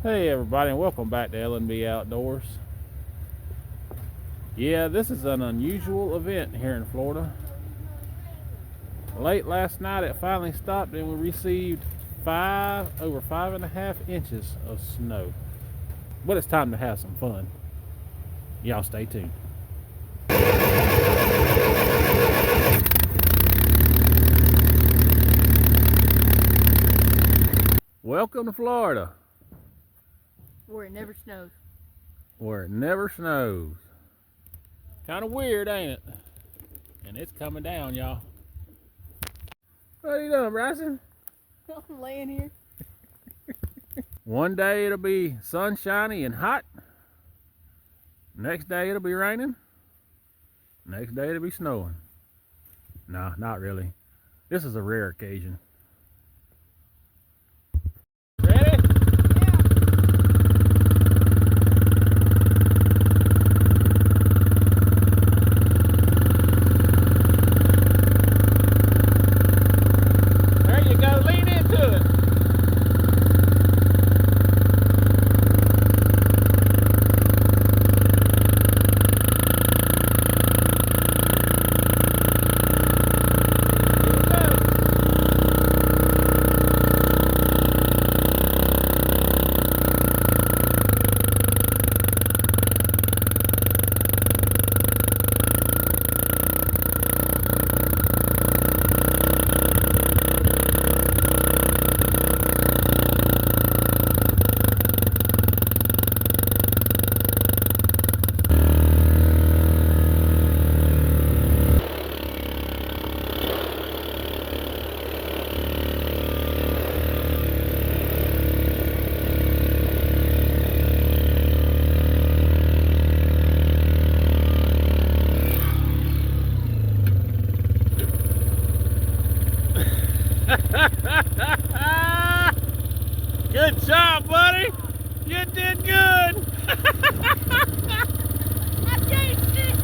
Hey everybody, and welcome back to L&B Outdoors. Yeah, this is an unusual event here in Florida. Late last night it finally stopped and we received over 5.5 inches of snow. But it's time to have some fun. Y'all stay tuned. Welcome to Florida, where it never snows. where it never snows. Kind of weird, ain't it? And it's coming down, y'all. What are you doing, Bryson? I'm laying here. One day it'll be sunshiny and hot. Next day it'll be raining. Next day it'll be snowing. No, not really. This is a rare occasion. Ready? There you go, lean into it. Good job, buddy. You did good. I chased it.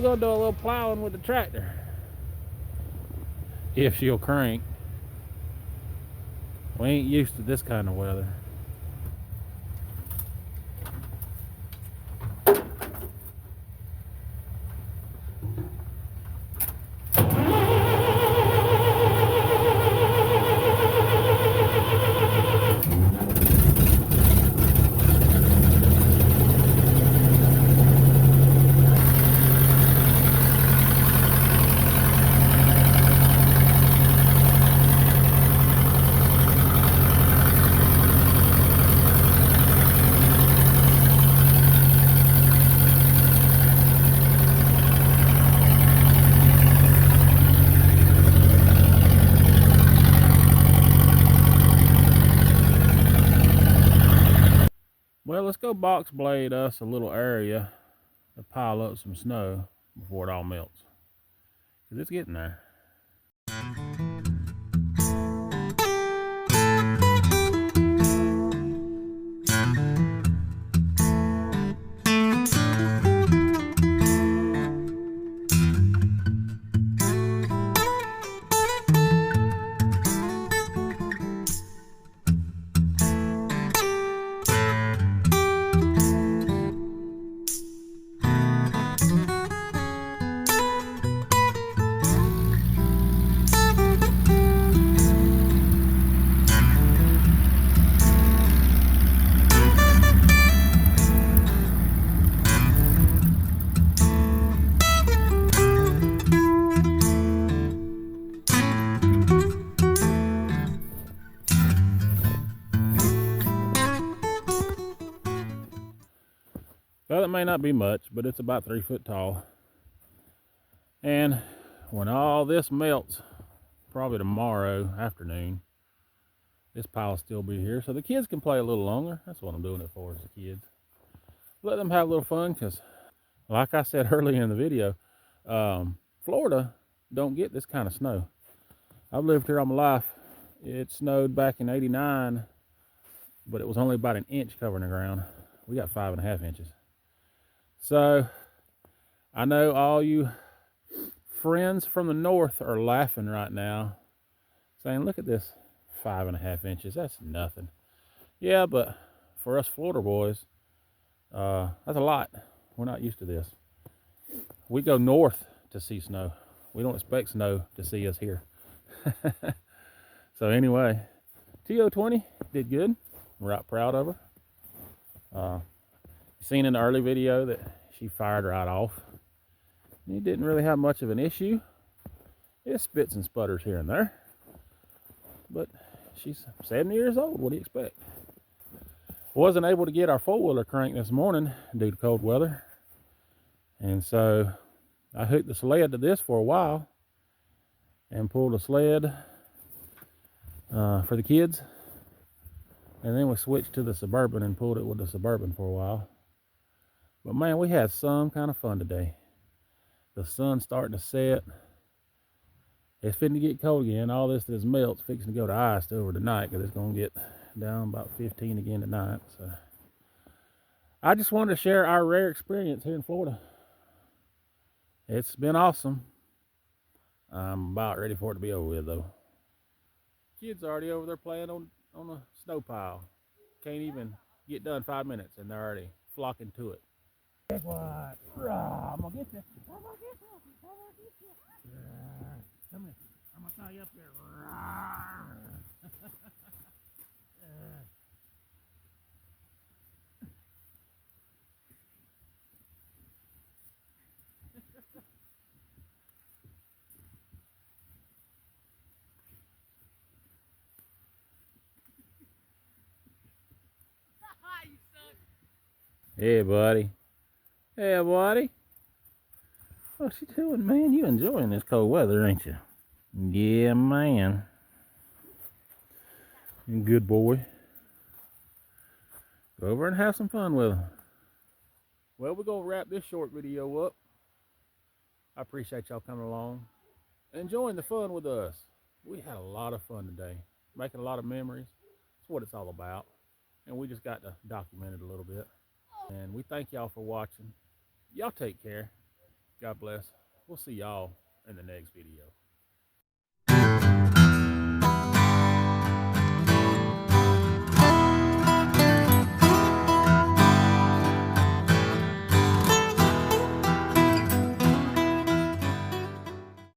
we're gonna do a little plowing with the tractor. If she'll crank. We ain't used to this kind of weather. Well, let's go box blade us a little area to pile up some snow before it all melts. Because it's getting there. Well, it may not be much, but it's about 3 foot tall. And when all this melts, probably tomorrow afternoon, this pile will still be here. So the kids can play a little longer. That's what I'm doing it for, is the kids. Let them have a little fun, because like I said earlier in the video, Florida don't get this kind of snow. I've lived here all my life. It snowed back in '89, but it was only about an inch covering the ground. We got 5.5 inches. So I know all you friends from the north are laughing right now, saying, look at this 5.5 inches, that's nothing. Yeah, but for us Florida boys, that's a lot. We're not used to this. We go north to see snow. We don't expect snow to see us here. So anyway, TO20 did good. I'm right proud of her. Seen in the early video that she fired right off. It didn't really have much of an issue. It spits and sputters here and there, but she's 70 years old. What do you expect? Wasn't able to get our four-wheeler cranked this morning due to cold weather, and so I hooked the sled to this for a while and pulled a sled for the kids, and then we switched to the Suburban and pulled it with the Suburban for a while. But man, we had some kind of fun today. The sun's starting to set. It's fitting to get cold again. All this melts, fixing to go to ice over tonight, because it's going to get down about 15 again tonight. So I just wanted to share our rare experience here in Florida. It's been awesome. I'm about ready for it to be over with, though. Kids are already over there playing on a snow pile. Can't even get done 5 minutes, and they're already flocking to it. Guess what? Rah, I'm gonna get you. I'm gonna get you. I'm gonna get you. Come here. I'm gonna tie you up there. You suck. Hey, buddy. Hey, buddy. What's you doing, man? You enjoying this cold weather, ain't you? Yeah, man. Good boy. Go over and have some fun with him. Well, we're going to wrap this short video up. I appreciate y'all coming along, enjoying the fun with us. We had a lot of fun today, making a lot of memories. That's what it's all about. And we just got to document it a little bit. And we thank y'all for watching. Y'all take care. God bless. We'll see y'all in the next video.